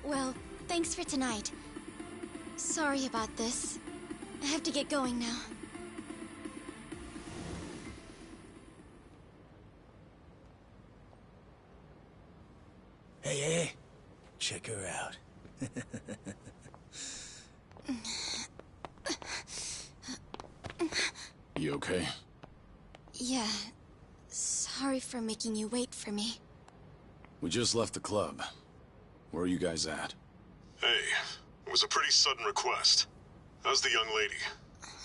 Well, thanks for tonight. Sorry about this. I have to get going now. Hey, check her out. You okay? Yeah. Sorry for making you wait for me. We just left the club. Where are you guys at? Hey, it was a pretty sudden request. How's the young lady?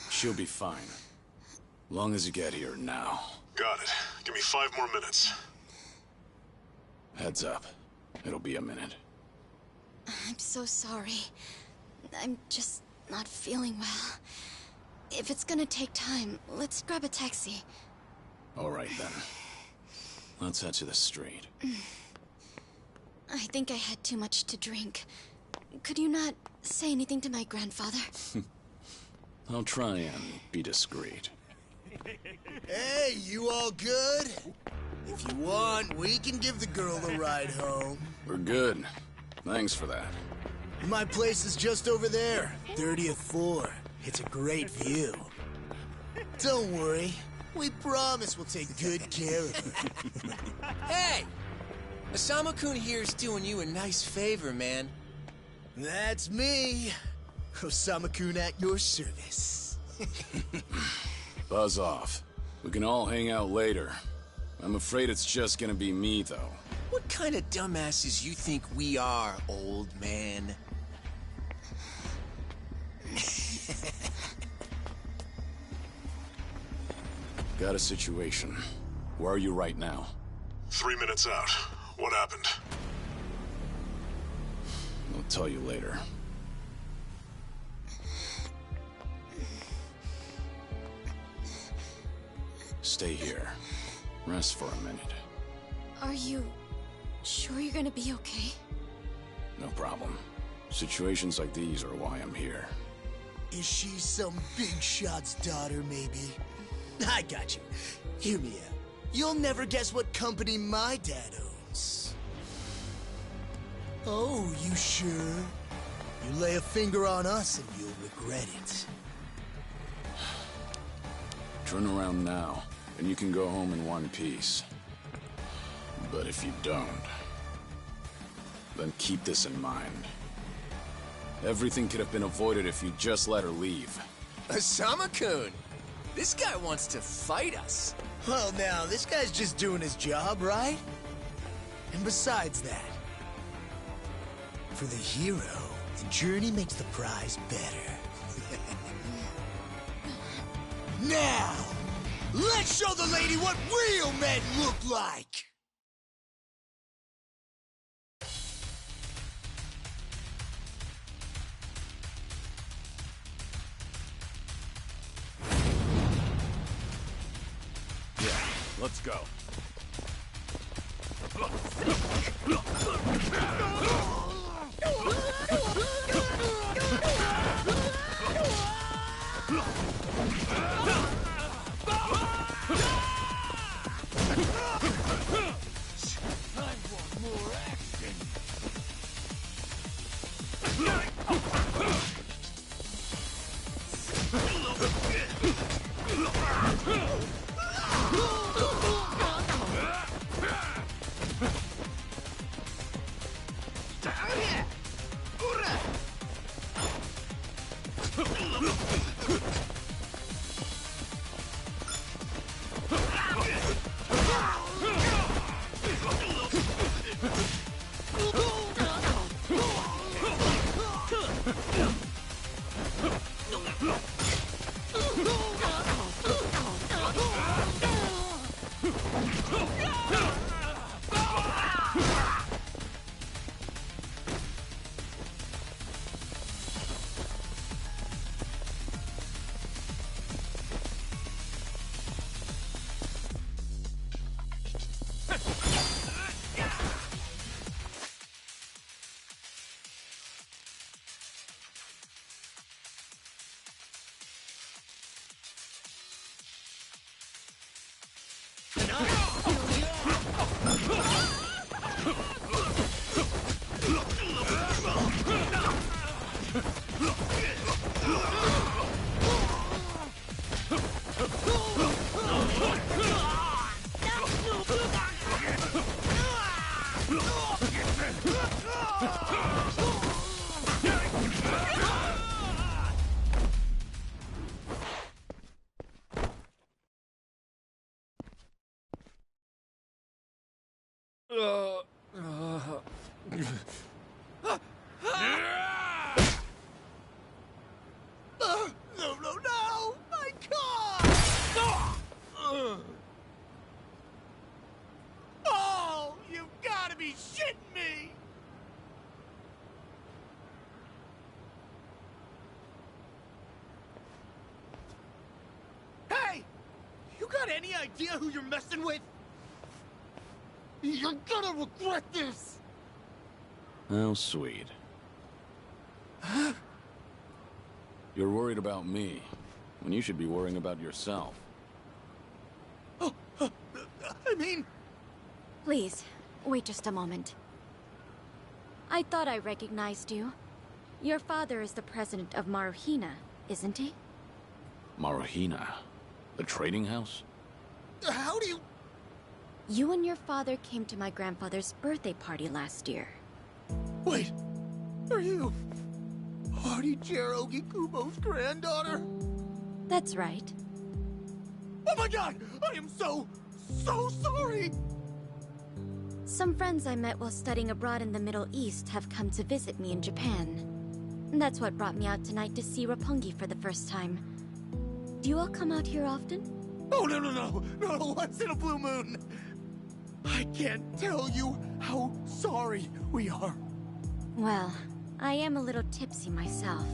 She'll be fine. Long as you get here now. Got it. Give me 5 more minutes. Heads up. It'll be a minute. I'm so sorry. I'm just not feeling well. If it's gonna take time, let's grab a taxi. All right, then. Let's head to the street. I think I had too much to drink. Could you not say anything to my grandfather? I'll try and be discreet. Hey, you all good? If you want, we can give the girl a ride home. We're good. Thanks for that. My place is just over there, 30th floor. It's a great view. Don't worry. We promise we'll take good care of her. Hey! Osama-kun here's doing you a nice favor, man. That's me. Osama-kun at your service. Buzz off. We can all hang out later. I'm afraid it's just gonna be me, though. What kind of dumbasses you think we are, old man? Got a situation. Where are you right now? 3 minutes out. What happened? I'll tell you later. Stay here. Rest for a minute. Are you sure you're gonna be okay? No problem. Situations like these are why I'm here. Is she some big shot's daughter, maybe? I got you. Hear me out. You'll never guess what company my dad owns. Oh, you sure? You lay a finger on us and you'll regret it. Turn around now, and you can go home in one piece. But if you don't, then keep this in mind. Everything could have been avoided if you just let her leave. Osama-kun! This guy wants to fight us. Well, now, this guy's just doing his job, right? And besides that, for the hero, the journey makes the prize better. Now, let's show the lady what real men look like! Let's go. No, no, no! My car! Oh, you've got to be shitting me! Hey! You got any idea who you're messing with? You're gonna regret this! How sweet. You're worried about me, when you should be worrying about yourself. I mean... Please, wait just a moment. I thought I recognized you. Your father is the president of Maruhina, isn't he? Maruhina? The trading house? How do you... You and your father came to my grandfather's birthday party last year. Wait, are you... Artie-Jiro Kubo's granddaughter? That's right. Oh my god! I am so sorry! Some friends I met while studying abroad in the Middle East have come to visit me in Japan. That's what brought me out tonight to see Roppongi for the first time. Do you all come out here often? Oh, no, once in a blue moon! I can't tell you how sorry we are. Well, I am a little tipsy myself.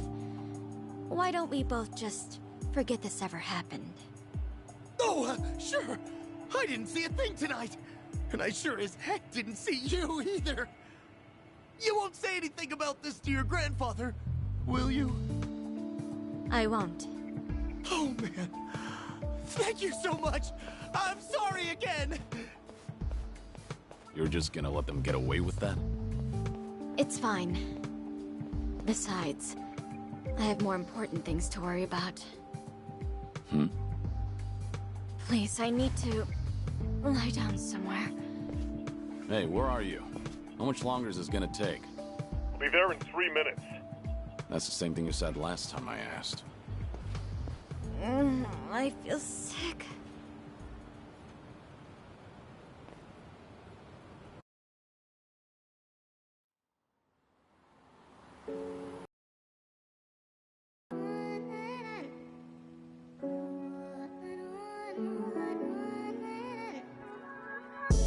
Why don't we both just forget this ever happened? Oh, sure. I didn't see a thing tonight. And I sure as heck didn't see you either. You won't say anything about this to your grandfather, will you? I won't. Oh, man. Thank you so much. I'm sorry again. You're just gonna let them get away with that? It's fine. Besides, I have more important things to worry about. Please, I need to lie down somewhere. Hey, where are you? How much longer is this gonna take? I'll be there in 3 minutes. That's the same thing you said last time I asked. I feel sick.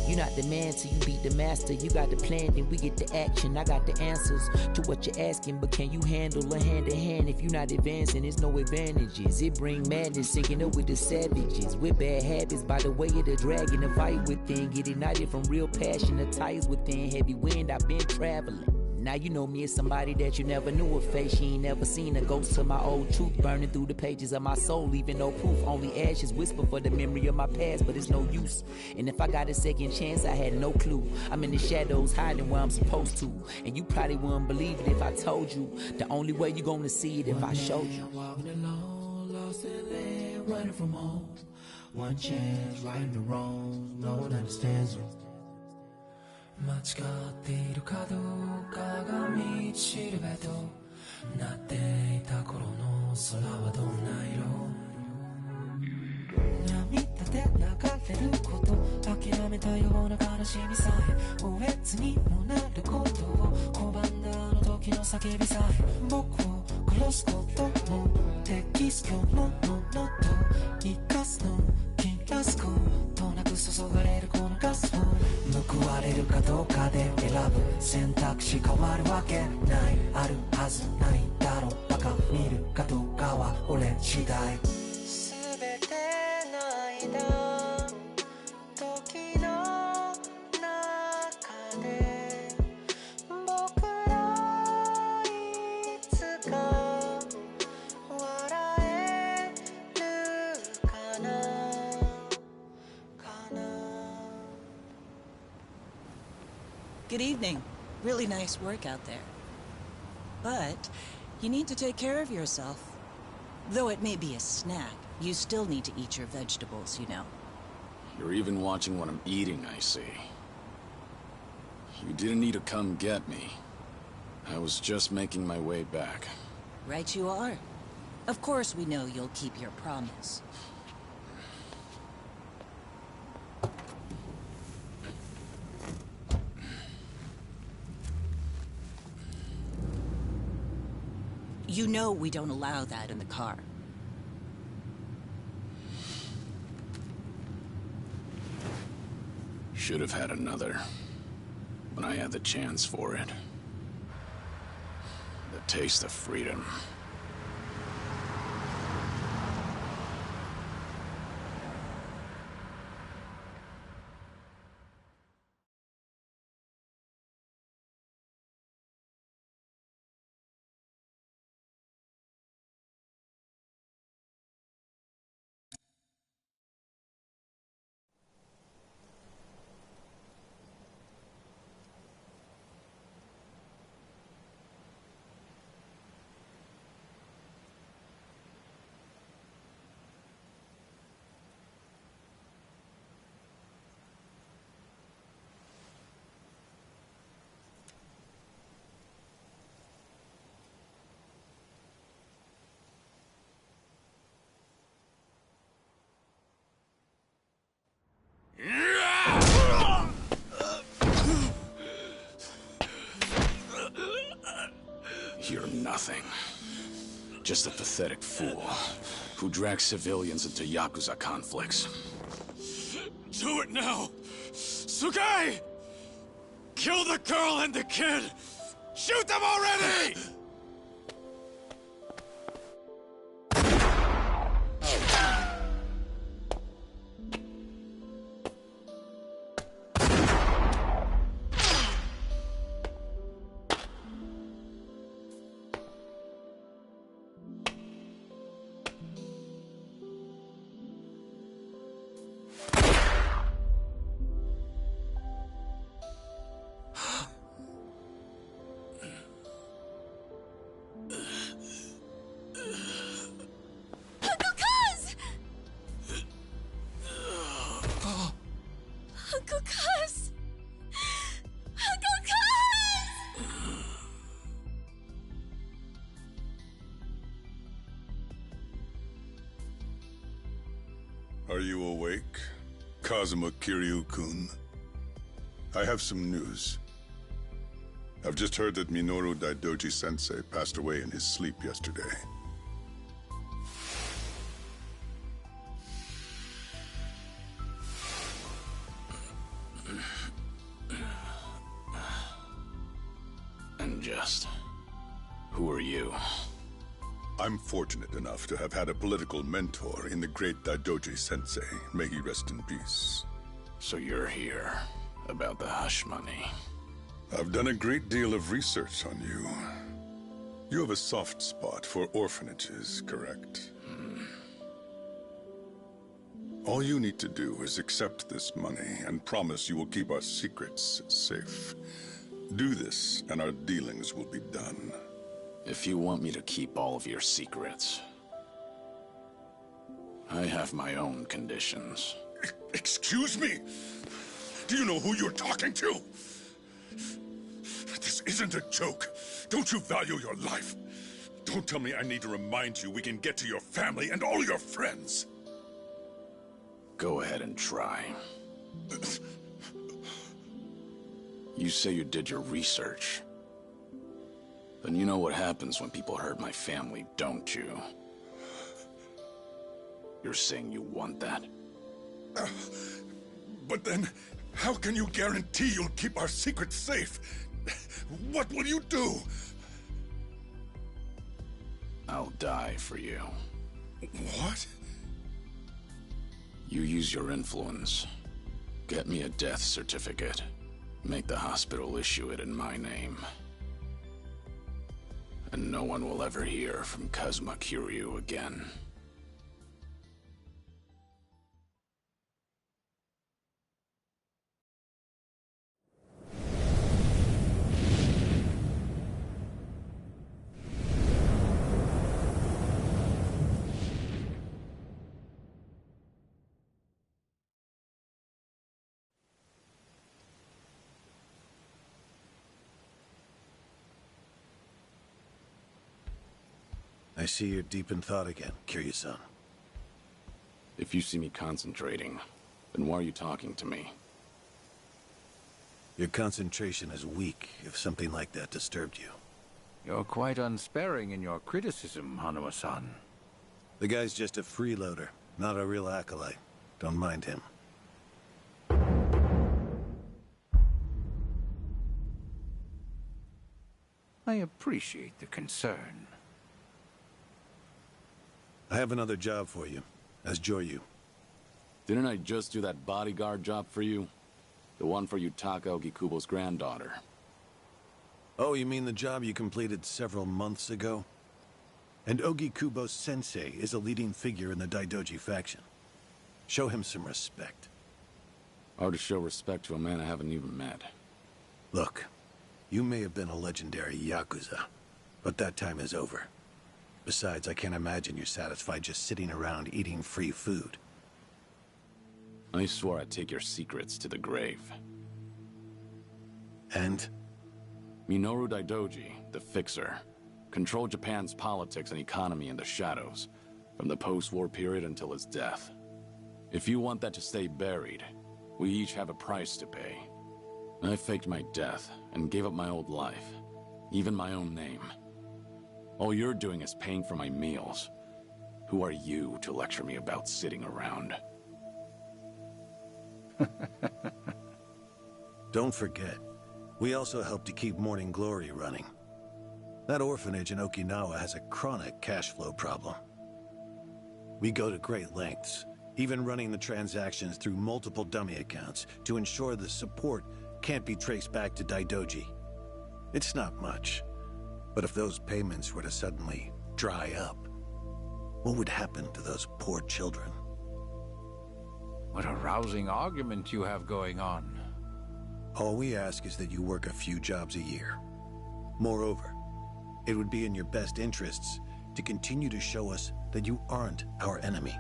You're not the man till you beat the master. You got the plan, then we get the action. I got the answers to what you're asking, but can you handle a hand to hand? If you're not advancing, there's no advantages. It bring madness, sinking up with the savages. With bad habits, by the way of the dragon, the fight within. Get ignited from real passion, the ties within. Heavy wind, I've been traveling. Now you know me as somebody that you never knew a face. You ain't never seen a ghost to my old truth burning through the pages of my soul, leaving no proof. Only ashes whisper for the memory of my past, but it's no use. And if I got a second chance, I had no clue. I'm in the shadows hiding where I'm supposed to. And you probably wouldn't believe it if I told you. The only way you gonna see it if I showed you. Walking alone, lost in land, running from home. One chance, righting the wrongs, no one understands you. 間違っているかどうかが道しるべとなっていた頃の空はどんな色涙で流れること諦めたような悲しみさえおえつにもなることを拒んだあの時の叫びさえ僕を殺すことも適するものと生かすの切らすことなく注がれるこのガスを報われるかどうかで選ぶ選択肢変わるわけないあるはずないだろうバカ見るかどうかは俺次第全ての間時の中で僕らいつか笑えるかな Good evening. Really nice work out there. But you need to take care of yourself. Though it may be a snack, you still need to eat your vegetables, you know. You're even watching what I'm eating, I see. You didn't need to come get me. I was just making my way back. Right you are. Of course we know you'll keep your promise. You know we don't allow that in the car. Should have had another, when I had the chance for it. The taste of freedom. You're nothing. Just a pathetic fool who drags civilians into Yakuza conflicts. Do it now! Sugai! Kill the girl and the kid! Shoot them already! Are you awake, Kazuma Kiryu-kun? I have some news. I've just heard that Minoru Daidoji-sensei passed away in his sleep yesterday. And just... who are you? I'm fortunate enough to have had a political mentor in the great Daidoji-sensei. May he rest in peace. So you're here about the hush money. I've done a great deal of research on you. You have a soft spot for orphanages, correct? All you need to do is accept this money and promise you will keep our secrets safe. Do this, and our dealings will be done. If you want me to keep all of your secrets, I have my own conditions. Excuse me? Do you know who you're talking to? This isn't a joke. Don't you value your life? Don't tell me I need to remind you we can get to your family and all your friends. Go ahead and try. You say you did your research. Then you know what happens when people hurt my family, don't you? You're saying you want that? But then, how can you guarantee you'll keep our secrets safe? What will you do? I'll die for you. What? You use your influence. Get me a death certificate. Make the hospital issue it in my name. And no one will ever hear from Kazuma Kiryu again. I see you're deep in thought again, Kiryu-san. If you see me concentrating, then why are you talking to me? Your concentration is weak if something like that disturbed you. You're quite unsparing in your criticism, Hanuma-san. The guy's just a freeloader, not a real acolyte. Don't mind him. I appreciate the concern. I have another job for you, as Joyu. Didn't I just do that bodyguard job for you? The one for Yutaka Ogikubo's granddaughter. Oh, you mean the job you completed several months ago? And Ogikubo Sensei is a leading figure in the Daidoji faction. Show him some respect. Hard to show respect to a man I haven't even met. Look, you may have been a legendary Yakuza, but that time is over. Besides, I can't imagine you're satisfied just sitting around eating free food. I swore I'd take your secrets to the grave. And? Minoru Daidoji, the Fixer, controlled Japan's politics and economy in the shadows, from the post-war period until his death. If you want that to stay buried, we each have a price to pay. I faked my death and gave up my old life, even my own name. All you're doing is paying for my meals. Who are you to lecture me about sitting around? Don't forget, we also help to keep Morning Glory running. That orphanage in Okinawa has a chronic cash flow problem. We go to great lengths, even running the transactions through multiple dummy accounts to ensure the support can't be traced back to Daidoji. It's not much, but if those payments were to suddenly dry up, what would happen to those poor children? What a rousing argument you have going on. All we ask is that you work a few jobs a year. Moreover, it would be in your best interests to continue to show us that you aren't our enemy.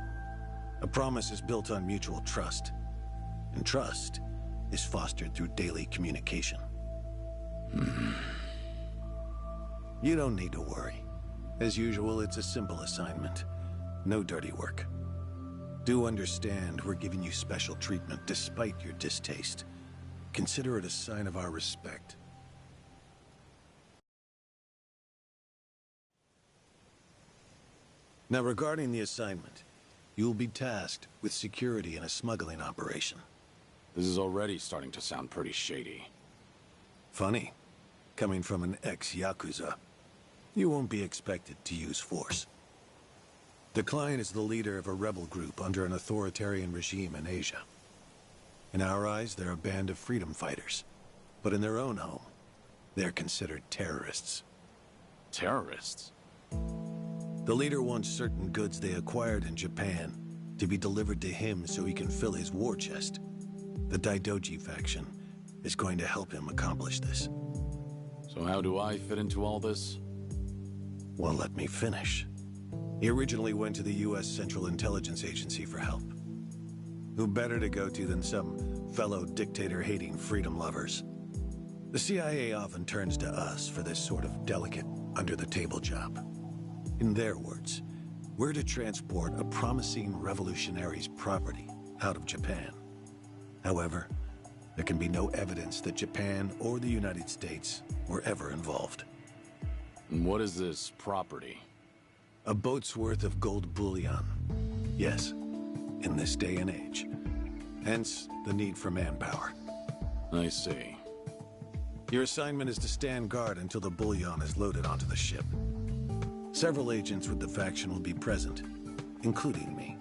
A promise is built on mutual trust, and trust is fostered through daily communication. You don't need to worry. As usual, it's a simple assignment. No dirty work. Do understand we're giving you special treatment despite your distaste. Consider it a sign of our respect. Now, regarding the assignment, you'll be tasked with security in a smuggling operation. This is already starting to sound pretty shady. Funny, coming from an ex-Yakuza. You won't be expected to use force. The client is the leader of a rebel group under an authoritarian regime in Asia. In our eyes, they're a band of freedom fighters. But in their own home, they're considered terrorists. Terrorists? The leader wants certain goods they acquired in Japan to be delivered to him so he can fill his war chest. The Daidoji faction is going to help him accomplish this. So how do I fit into all this? Well, let me finish. He originally went to the U.S. Central Intelligence Agency for help. Who better to go to than some fellow dictator-hating freedom lovers? The CIA often turns to us for this sort of delicate, under-the-table job. In their words, we're to transport a promising revolutionary's property out of Japan. However, there can be no evidence that Japan or the United States were ever involved. And what is this property? A boat's worth of gold bullion. Yes, in this day and age. Hence, the need for manpower. I see. Your assignment is to stand guard until the bullion is loaded onto the ship. Several agents with the faction will be present, including me.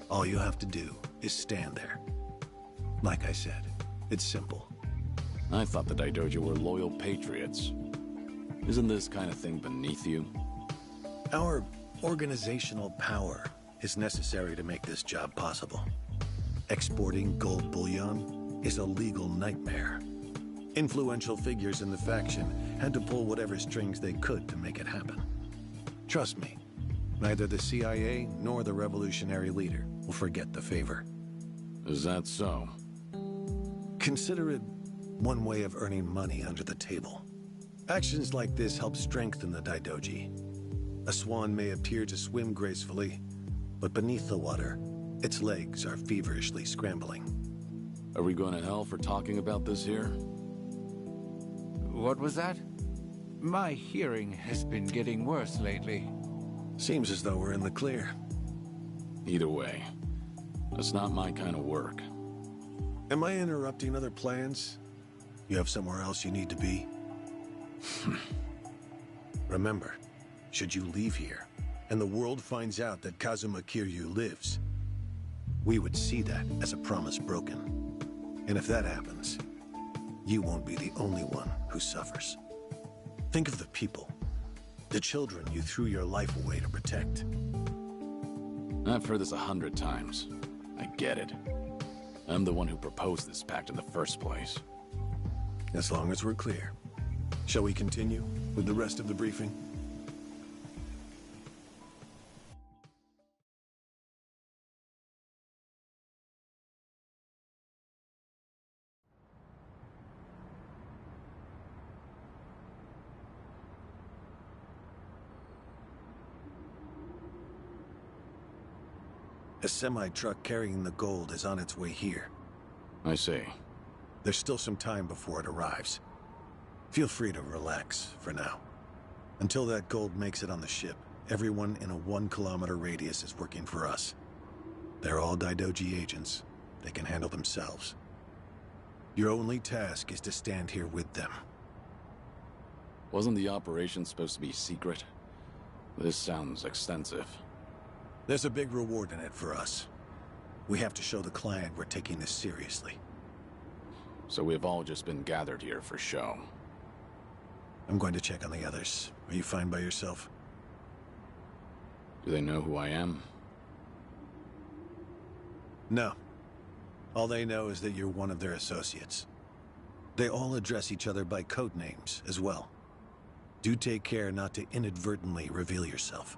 All you have to do is stand there. Like I said, it's simple. I thought the Daidoji were loyal patriots. Isn't this kind of thing beneath you? Our organizational power is necessary to make this job possible. Exporting gold bullion is a legal nightmare. Influential figures in the faction had to pull whatever strings they could to make it happen. Trust me, neither the CIA nor the revolutionary leader will forget the favor. Is that so? Consider it one way of earning money under the table. Actions like this help strengthen the Daidoji. A swan may appear to swim gracefully, but beneath the water, its legs are feverishly scrambling. Are we going to hell for talking about this here? What was that? My hearing has been getting worse lately. Seems as though we're in the clear. Either way, that's not my kind of work. Am I interrupting other plans? You have somewhere else you need to be? Remember, should you leave here, and the world finds out that Kazuma Kiryu lives, we would see that as a promise broken. And if that happens, you won't be the only one who suffers. Think of the people, the children you threw your life away to protect. I've heard this 100 times. I get it. I'm the one who proposed this pact in the first place. As long as we're clear. Shall we continue with the rest of the briefing? A semi-truck carrying the gold is on its way here. I see. There's still some time before it arrives. Feel free to relax for now. Until that gold makes it on the ship, everyone in a 1-kilometer radius is working for us. They're all Daidoji agents. They can handle themselves. Your only task is to stand here with them. Wasn't the operation supposed to be secret? This sounds extensive. There's a big reward in it for us. We have to show the client we're taking this seriously. So we've all just been gathered here for show. I'm going to check on the others. Are you fine by yourself? Do they know who I am? No. All they know is that you're one of their associates. They all address each other by code names as well. Do take care not to inadvertently reveal yourself.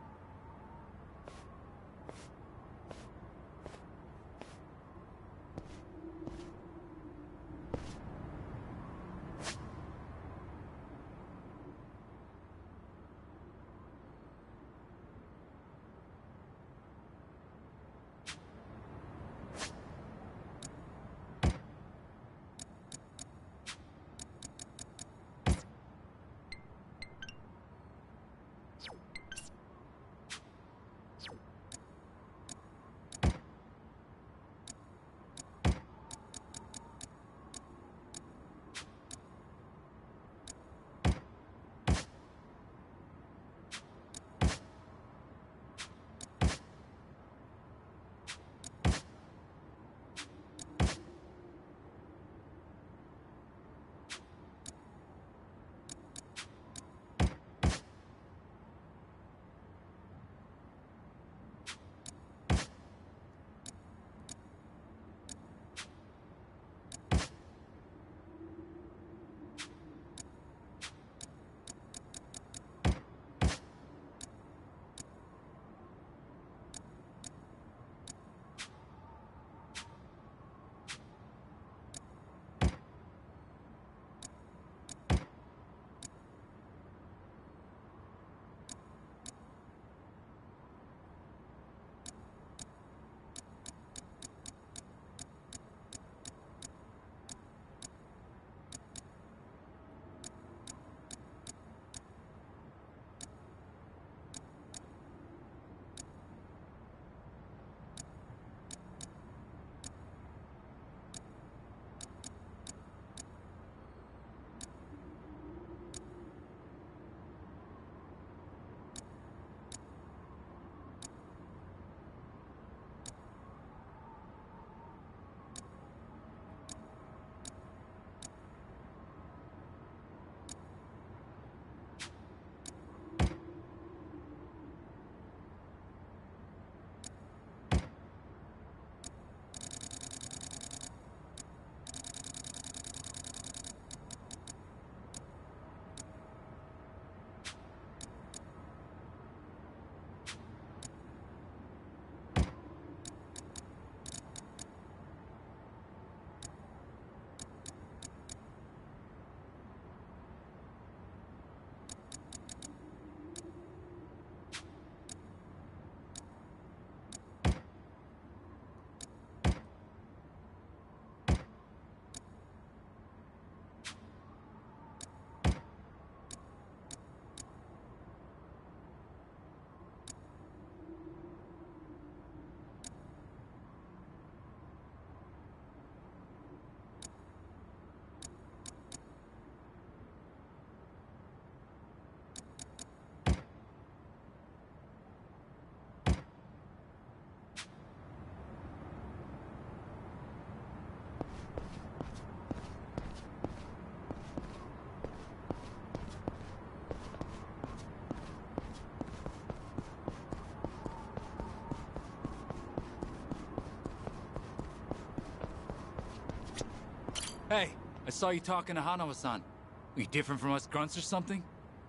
Hey, I saw you talking to Hanawa-san. Are you different from us grunts or something?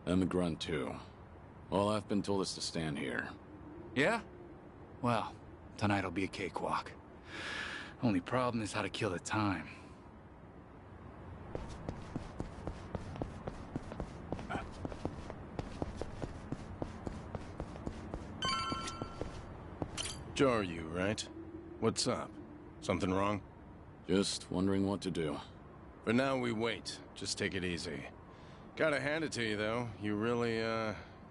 I'm a grunt too. All I've been told is to stand here. Yeah? Well, tonight'll be a cakewalk. Only problem is how to kill the time. Joryu, right? What's up? Something wrong? Just wondering what to do. For now, we wait. Just take it easy. Gotta hand it to you, though. You really,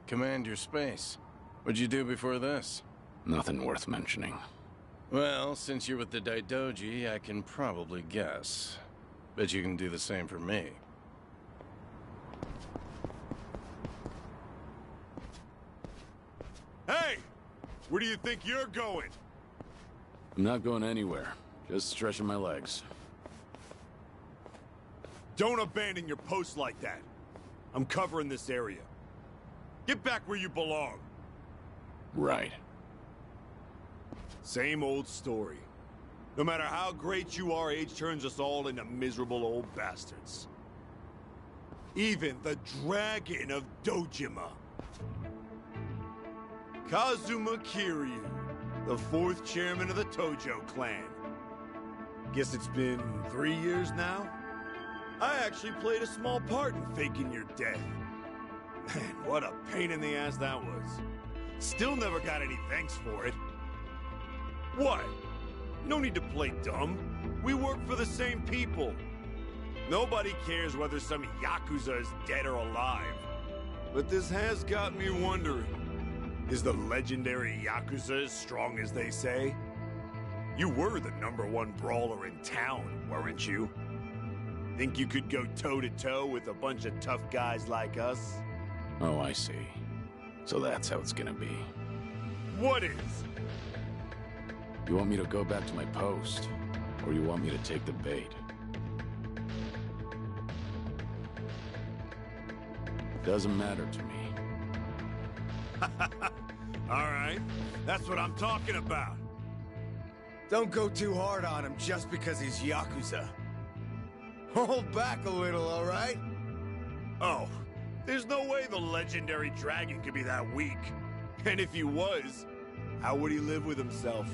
command your space. What'd you do before this? Nothing worth mentioning. Well, since you're with the Daidoji, I can probably guess. Bet you can do the same for me. Hey! Where do you think you're going? I'm not going anywhere. Just stretching my legs. Don't abandon your post like that. I'm covering this area. Get back where you belong. Right. Same old story. No matter how great you are, age turns us all into miserable old bastards. Even the Dragon of Dojima. Kazuma Kiryu, the 4th chairman of the Tojo clan. Guess it's been 3 years now? I actually played a small part in faking your death. Man, what a pain in the ass that was. Still never got any thanks for it. What? No need to play dumb. We work for the same people. Nobody cares whether some Yakuza is dead or alive. But this has got me wondering. Is the legendary Yakuza as strong as they say? You were the #1 brawler in town, weren't you? Think you could go toe-to-toe with a bunch of tough guys like us? Oh, I see. So that's how it's gonna be. What is? You want me to go back to my post? Or you want me to take the bait? Doesn't matter to me. Alright, that's what I'm talking about. Don't go too hard on him just because he's Yakuza. Hold back a little, alright? Oh, there's no way the legendary dragon could be that weak. And if he was, how would he live with himself?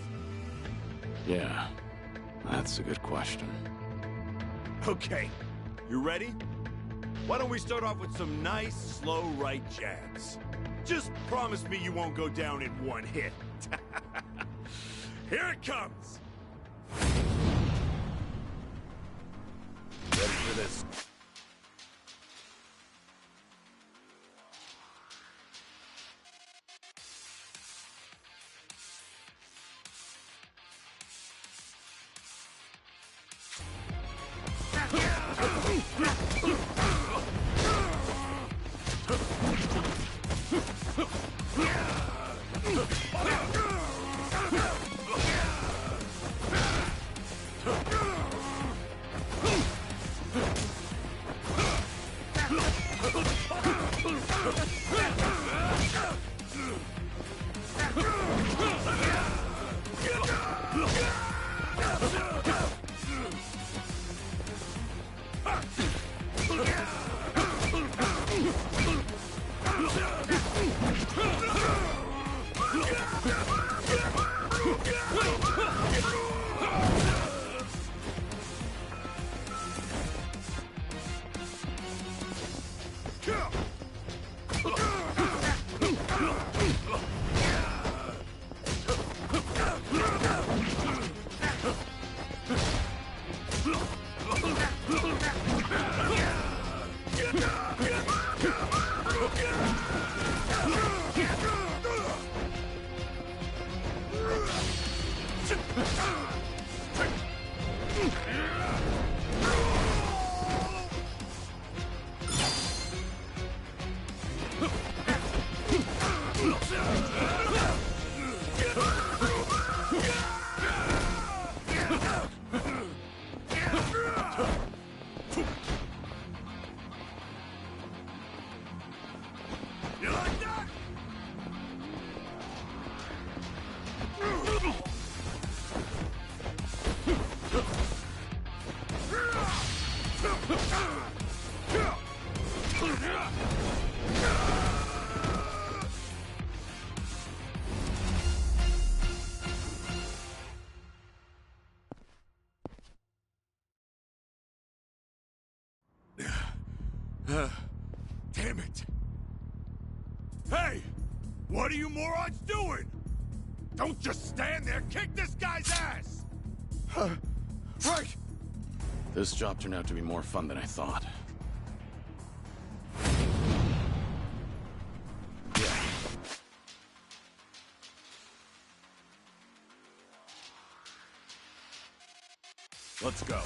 Yeah, that's a good question. Okay, you ready? Why don't we start off with some nice, slow right jabs? Just promise me you won't go down in one hit. Here it comes! Ready for this? Damn it! Hey! What are you morons doing? Don't just stand there, kick this guy's ass! Right! This job turned out to be more fun than I thought. Let's go.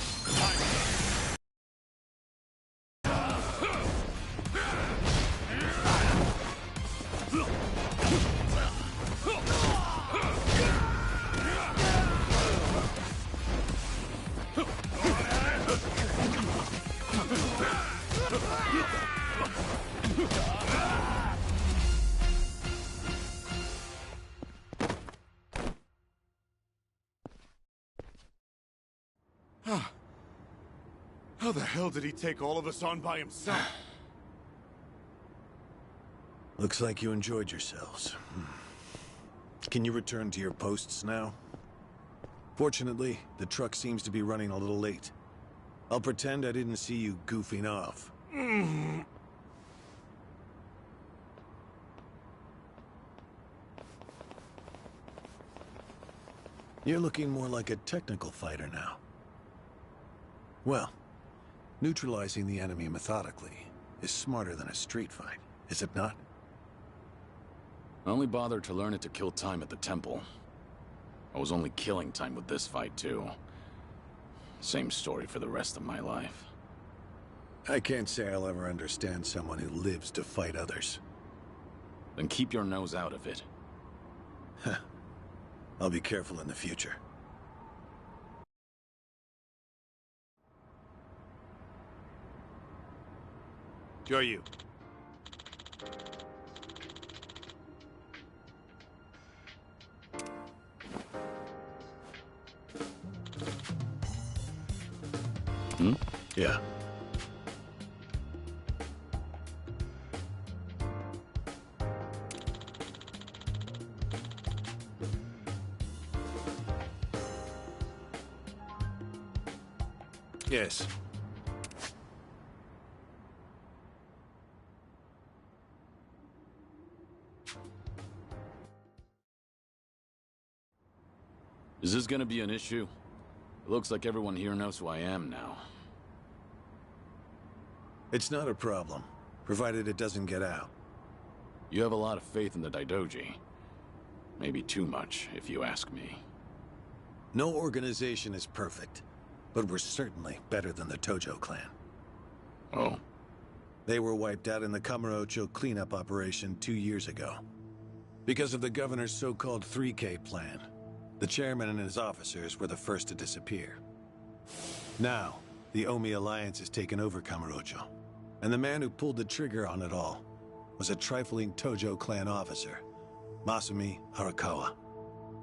How the hell did he take all of us on by himself? Looks like you enjoyed yourselves. Can you return to your posts now? Fortunately, the truck seems to be running a little late. I'll pretend I didn't see you goofing off. You're looking more like a technical fighter now. Well, neutralizing the enemy methodically is smarter than a street fight, is it not? I only bothered to learn it to kill time at the temple. I was only killing time with this fight, too. Same story for the rest of my life. I can't say I'll ever understand someone who lives to fight others. Then keep your nose out of it. I'll be careful in the future. Who are you? Yeah. Yes. Is this gonna be an issue? It looks like everyone here knows who I am now. It's not a problem, provided it doesn't get out. You have a lot of faith in the Daidoji. Maybe too much, if you ask me. No organization is perfect, but we're certainly better than the Tojo clan. Oh? They were wiped out in the Kamurocho cleanup operation 2 years ago. Because of the governor's so-called 3K plan, the chairman and his officers were the first to disappear. Now, the Omi Alliance has taken over Kamurocho, and the man who pulled the trigger on it all was a trifling Tojo clan officer, Masumi Harakawa.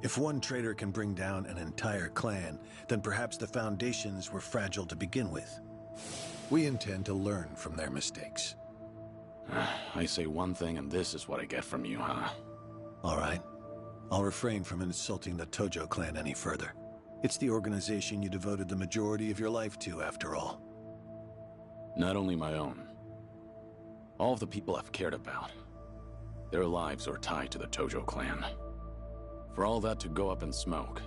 If one traitor can bring down an entire clan, then perhaps the foundations were fragile to begin with. We intend to learn from their mistakes. I say one thing and this is what I get from you, huh? All right. I'll refrain from insulting the Tojo clan any further. It's the organization you devoted the majority of your life to, after all. Not only my own. All of the people I've cared about. Their lives are tied to the Tojo clan. For all that to go up in smoke,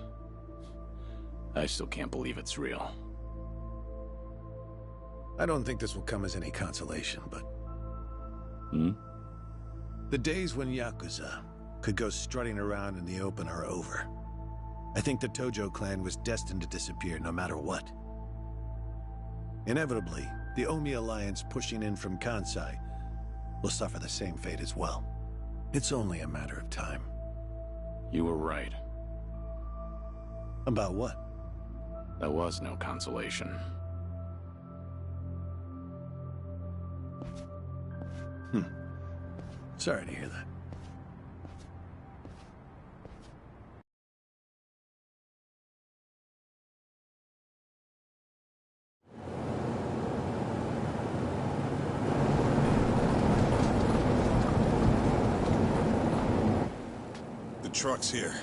I still can't believe it's real. I don't think this will come as any consolation, but... The days when Yakuza could go strutting around in the open are over. I think the Tojo clan was destined to disappear no matter what. Inevitably, the Omi Alliance pushing in from Kansai will suffer the same fate as well. It's only a matter of time. You were right. About what? There was no consolation. Sorry to hear that. truck's here.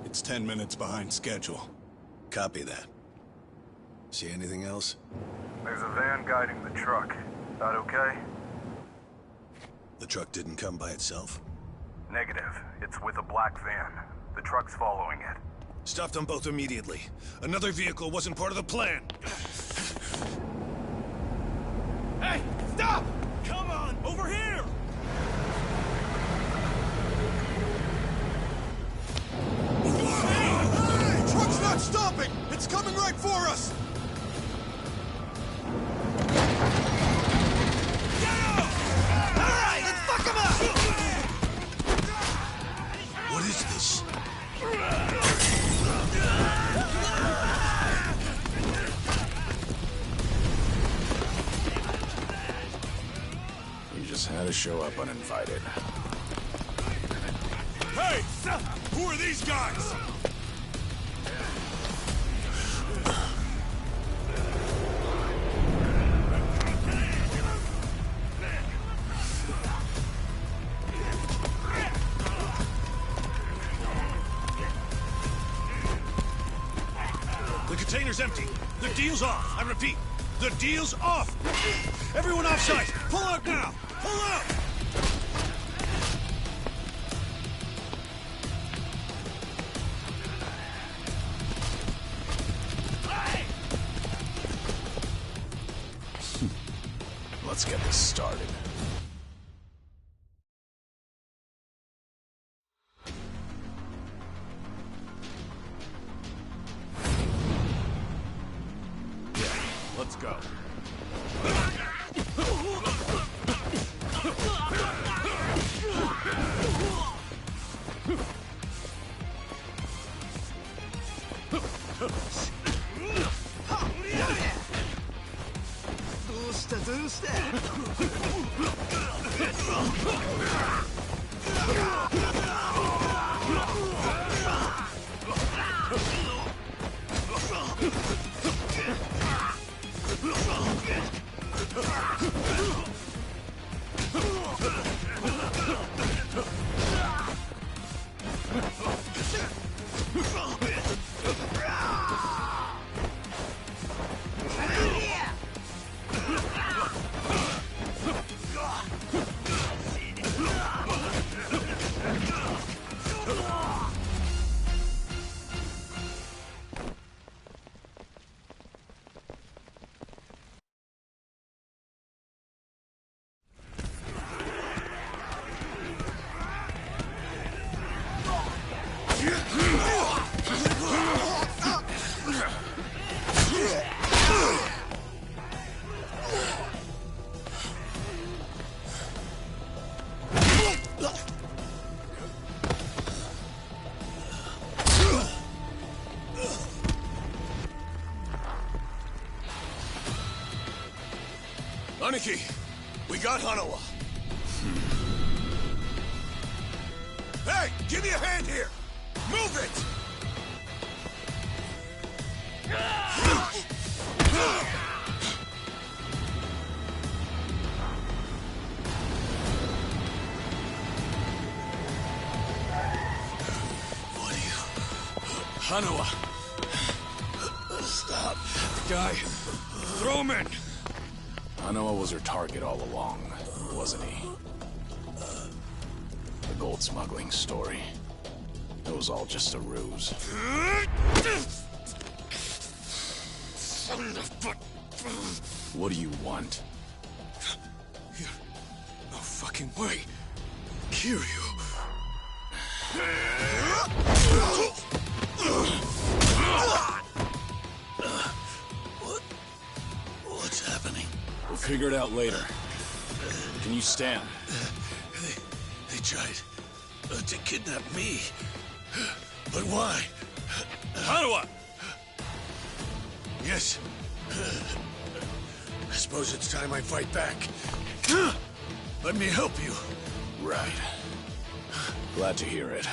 It's 10 minutes behind schedule. Copy that. See anything else? There's a van guiding the truck. That okay? The truck didn't come by itself? Negative. It's with a black van. The truck's following it. Stop them both immediately. Another vehicle wasn't part of the plan. Hey, stop! Come on, over here! Hey! Truck's not stopping! It's coming right for us! Alright, let's fuck him up! What is this? You just had to show up uninvited. Hey! Who are these guys? The container's empty. The deal's off. I repeat, the deal's off. Everyone offside. Pull out now. Pull out. Let's get this started. Let's go. Aniki, we got Hanawa. Hey, give me a hand here! Move it! What are you... Hanawa! Stop. Guy, Throw him in! Hanawa was her target all along, wasn't he? The gold smuggling story. It was all just a ruse. Son of a... What do you want? No fucking way. Kiryu. What's happening? We'll figure it out later. Can you stand? They tried to kidnap me. But why? Hanawa! Yes. I suppose it's time I fight back. Let me help you. Right. Glad to hear it.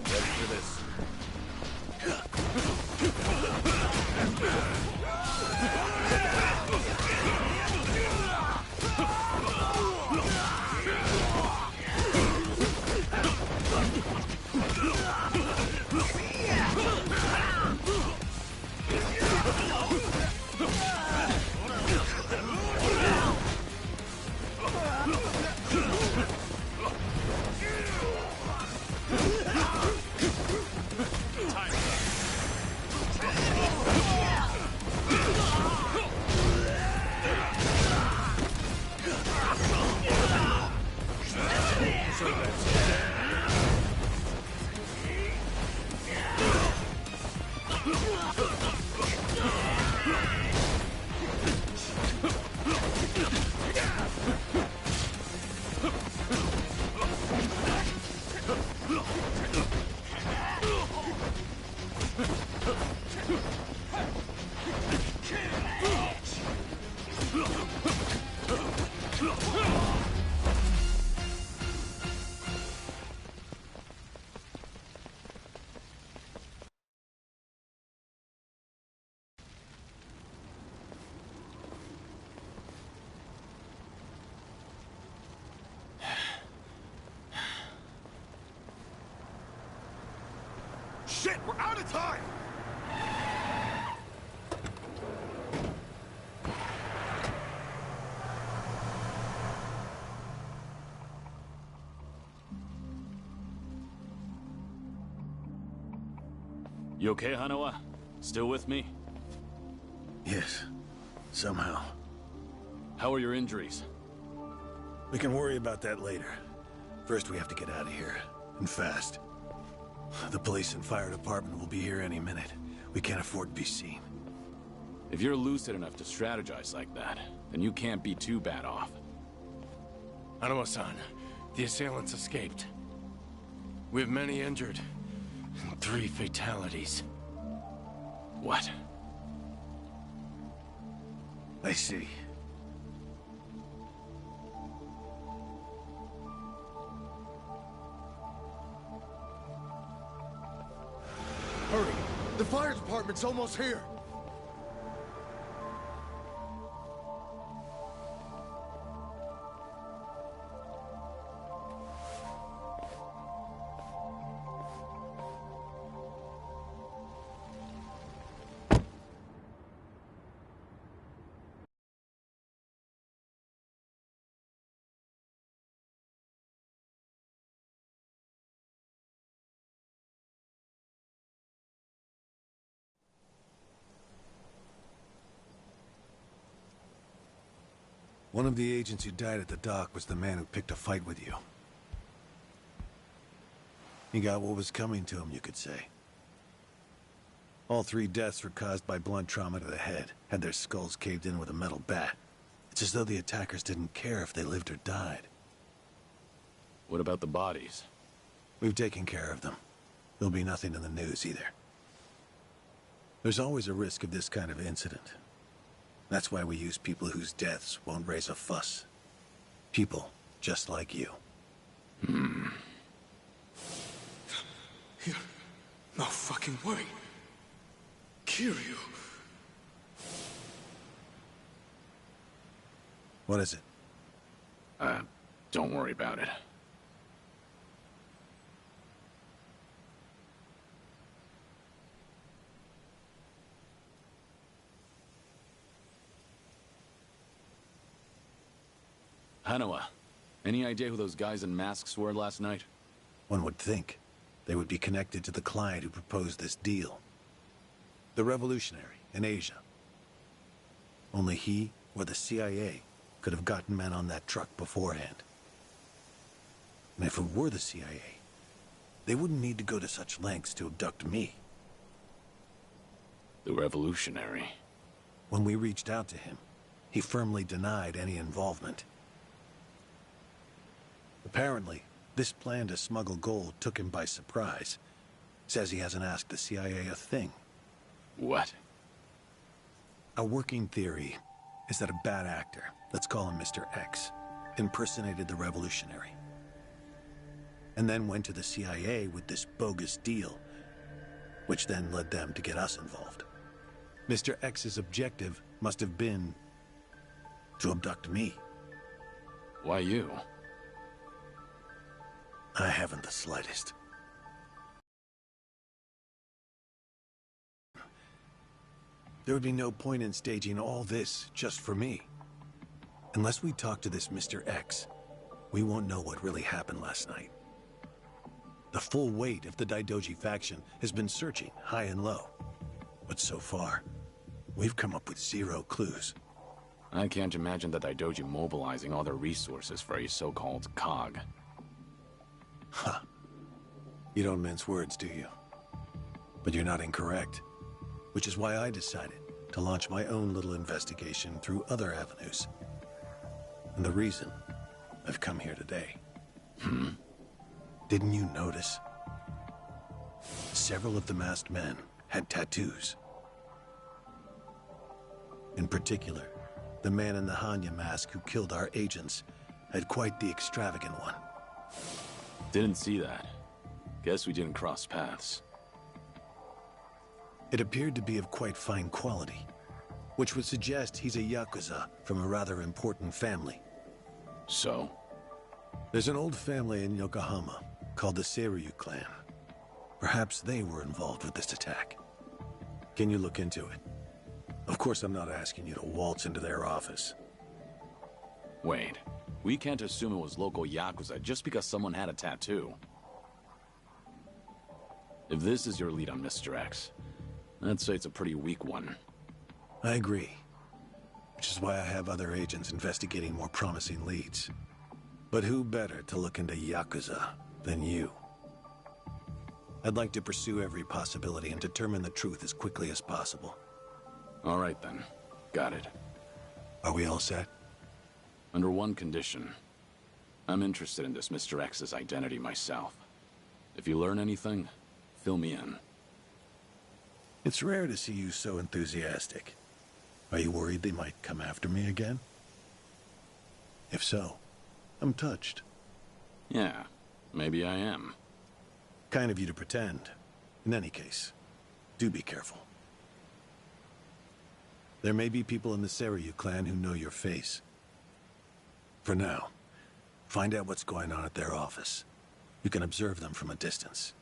Ready for this. Shit, we're out of time! You okay, Hanawa? Still with me? Yes. Somehow. How are your injuries? We can worry about that later. First, we have to get out of here. And fast. The police and fire department will be here any minute. We can't afford to be seen. If you're lucid enough to strategize like that, then you can't be too bad off. Hanawa-san, the assailants escaped. We have many injured. And 3 fatalities. What? I see. Hurry! The fire department's almost here! One of the agents who died at the dock was the man who picked a fight with you. He got what was coming to him, you could say. All 3 deaths were caused by blunt trauma to the head, had their skulls caved in with a metal bat. It's as though the attackers didn't care if they lived or died. What about the bodies? We've taken care of them. There'll be nothing in the news either. There's always a risk of this kind of incident. That's why we use people whose deaths won't raise a fuss. People just like you. No fucking way. Kiryu. What is it? Don't worry about it. Hanawa, any idea who those guys in masks were last night? One would think they would be connected to the client who proposed this deal. The revolutionary in Asia. Only he or the CIA could have gotten men on that truck beforehand. And if it were the CIA, they wouldn't need to go to such lengths to abduct me. The revolutionary. When we reached out to him, he firmly denied any involvement. Apparently, this plan to smuggle gold took him by surprise. Says he hasn't asked the CIA a thing. What? A working theory is that a bad actor, let's call him Mr. X, impersonated the revolutionary. And then went to the CIA with this bogus deal, which then led them to get us involved. Mr. X's objective must have been to abduct me. Why you? I haven't the slightest. There would be no point in staging all this just for me. Unless we talk to this Mr. X, we won't know what really happened last night. The full weight of the Daidoji faction has been searching high and low. But so far, we've come up with 0 clues. I can't imagine the Daidoji mobilizing all their resources for a so-called cog. Huh. You don't mince words, do you? But you're not incorrect. Which is why I decided to launch my own little investigation through other avenues. And the reason I've come here today. Didn't you notice? Several of the masked men had tattoos. In particular, the man in the Hanya mask who killed our agents had quite the extravagant one. Didn't see that. Guess we didn't cross paths. It appeared to be of quite fine quality, which would suggest he's a Yakuza from a rather important family. So? There's an old family in Yokohama called the Seiryu clan. Perhaps they were involved with this attack. Can you look into it? Of course, I'm not asking you to waltz into their office. Wait, we can't assume it was local Yakuza just because someone had a tattoo. If this is your lead on Mr. X, I'd say it's a pretty weak one. I agree. Which is why I have other agents investigating more promising leads. But who better to look into Yakuza than you? I'd like to pursue every possibility and determine the truth as quickly as possible. All right then. Got it. Are we all set? Under one condition. I'm interested in this Mr. X's identity myself. If you learn anything, fill me in. It's rare to see you so enthusiastic. Are you worried they might come after me again? If so, I'm touched. Yeah, maybe I am. Kind of you to pretend. In any case, do be careful. There may be people in the Seiryu clan who know your face. For now, find out what's going on at their office. You can observe them from a distance.